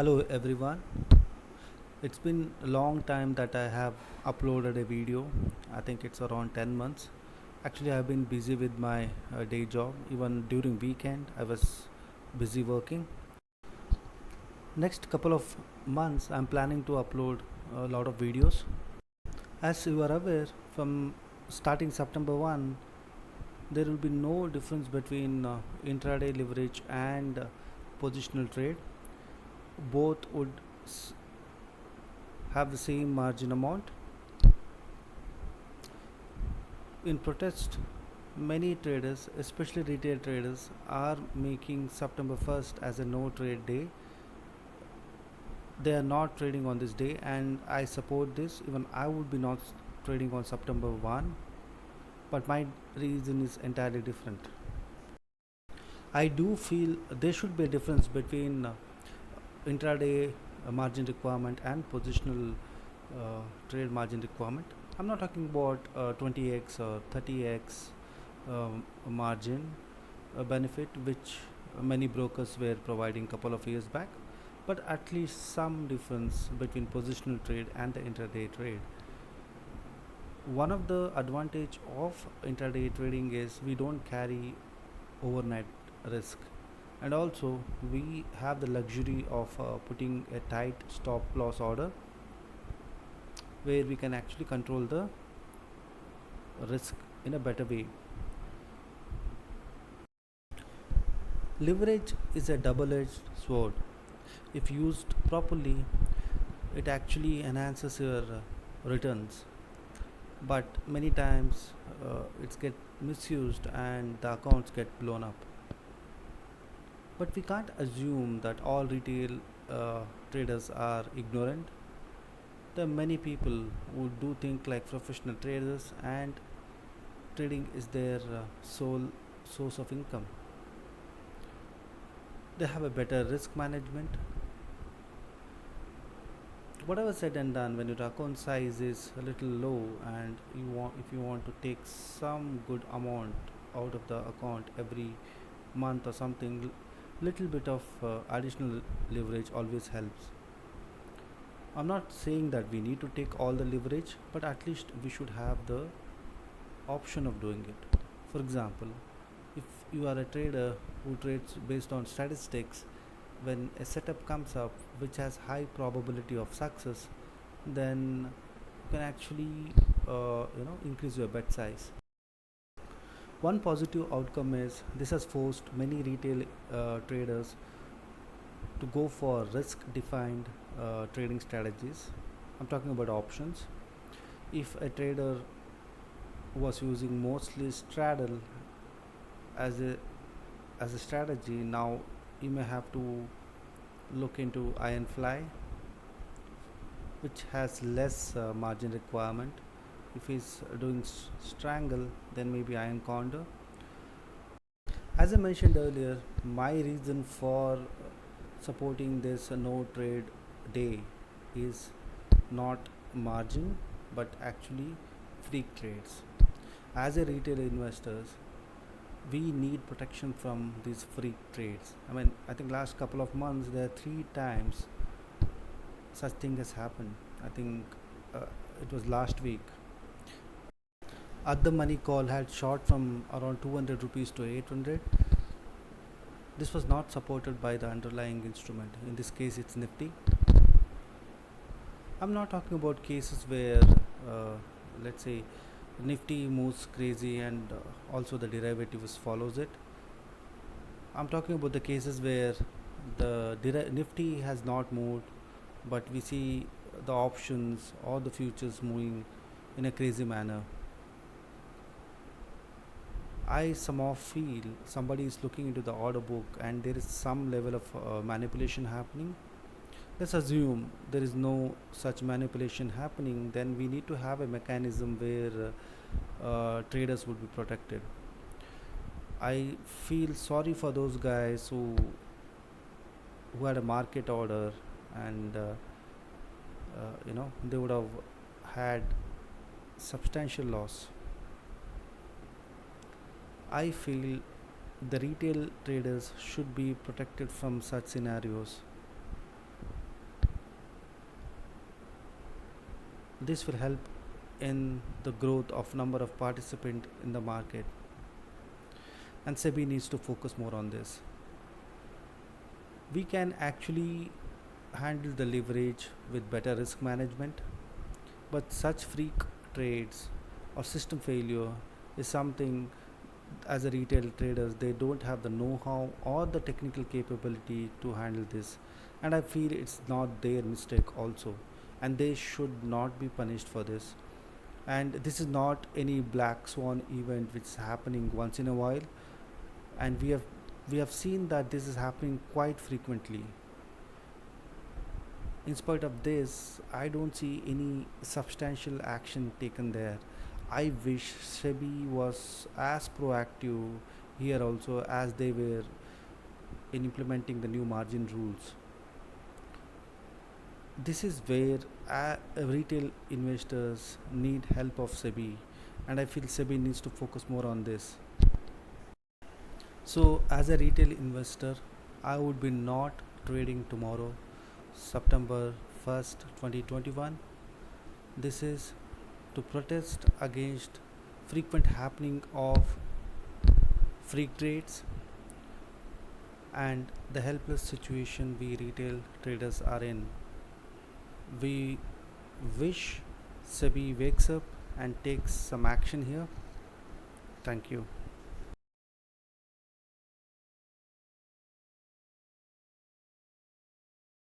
Hello everyone. It's been a long time that I have uploaded a video. I think it's around 10 months. Actually, I've been busy with my day job. Even during weekend, I was busy working. Next couple of months, I'm planning to upload a lot of videos. As you are aware, from starting September 1, there will be no difference between intraday leverage and positional trade. Both would have the same margin amount. In protest, many traders, especially retail traders, are making September 1st as a no trade day. They are not trading on this day, and I support this. Even I would be not trading on September 1, but my reason is entirely different. I do feel there should be a difference between intraday margin requirement and positional trade margin requirement. I'm not talking about 20x or 30x margin benefit which many brokers were providing couple of years back, but at least some difference between positional trade and the intraday trade. One of the advantage of intraday trading is we don't carry overnight risk, and also we have the luxury of putting a tight stop loss order where we can actually control the risk in a better way. Leverage is a double edged sword. If used properly, it actually enhances your returns, but many times it's get misused and the accounts get blown up. But we can't assume that all retail traders are ignorant. There are many people who do think like professional traders, and trading is their sole source of income. They have a better risk management. Whatever said and done, when your account size is a little low and if you want to take some good amount out of the account every month or something, little bit of additional leverage always helps. I'm not saying that we need to take all the leverage, but at least we should have the option of doing it. For example, if you are a trader who trades based on statistics, when a setup comes up which has high probability of success, then you can actually increase your bet size. One positive outcome is this has forced many retail traders to go for risk defined trading strategies. I'm talking about options. If a trader was using mostly straddle as a strategy, now you may have to look into iron fly, which has less margin requirement. If he's doing strangle, then maybe iron condor. As I mentioned earlier, my reason for supporting this no trade day is not margin but actually freak trades. As a retail investors, we need protection from these freak trades. I mean, I think last couple of months there are three times such thing has happened. I think uh, it was last week. At the money call had shot from around 200 rupees to 800. This was not supported by the underlying instrument. In this case, it's Nifty. I'm not talking about cases where, let's say, Nifty moves crazy and also the derivatives follows it. I'm talking about the cases where the Nifty has not moved, but we see the options or the futures moving in a crazy manner. I somehow feel somebody is looking into the order book and there is some level of manipulation happening. Let's assume there is no such manipulation happening, then we need to have a mechanism where traders would be protected. I feel sorry for those guys who had a market order, and they would have had substantial loss. I feel the retail traders should be protected from such scenarios. This will help in the growth of number of participants in the market, and SEBI needs to focus more on this. We can actually handle the leverage with better risk management, but such freak trades or system failure is something, as a retail traders they don't have the know-how or the technical capability to handle this, and I feel it's not their mistake also, and they should not be punished for this. And this is not any black swan event which is happening once in a while, and we have seen that this is happening quite frequently. In spite of this, I don't see any substantial action taken there. I wish SEBI was as proactive here also as they were in implementing the new margin rules. This is where retail investors need help of SEBI, and I feel SEBI needs to focus more on this. So, as a retail investor, I would be not trading tomorrow, September 1st, 2021. This is to protest against frequent happening of freak trades and the helpless situation we retail traders are in. We wish SEBI wakes up and takes some action here. Thank you.